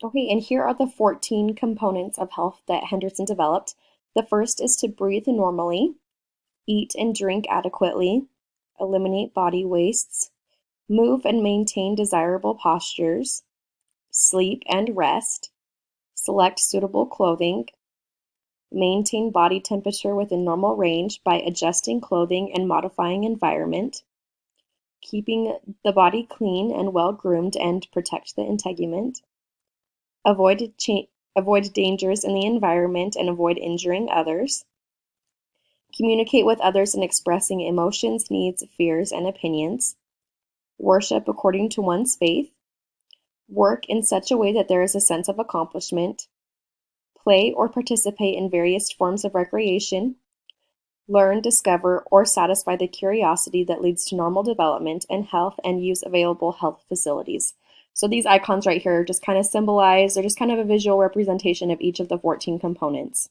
Okay, and here are the 14 components of health that Henderson developed. The first is to breathe normally, eat and drink adequately, eliminate body wastes, move and maintain desirable postures, sleep and rest, select suitable clothing, maintain body temperature within normal range by adjusting clothing and modifying environment, keeping the body clean and well groomed and protect the integument, avoid, avoid dangers in the environment and avoid injuring others, communicate with others in expressing emotions, needs, fears, and opinions, worship according to one's faith, work in such a way that there is a sense of accomplishment, play or participate in various forms of recreation, learn, discover, or satisfy the curiosity that leads to normal development and health and use available health facilities. So these icons right here just kind of symbolize, they're just kind of a visual representation of each of the 14 components.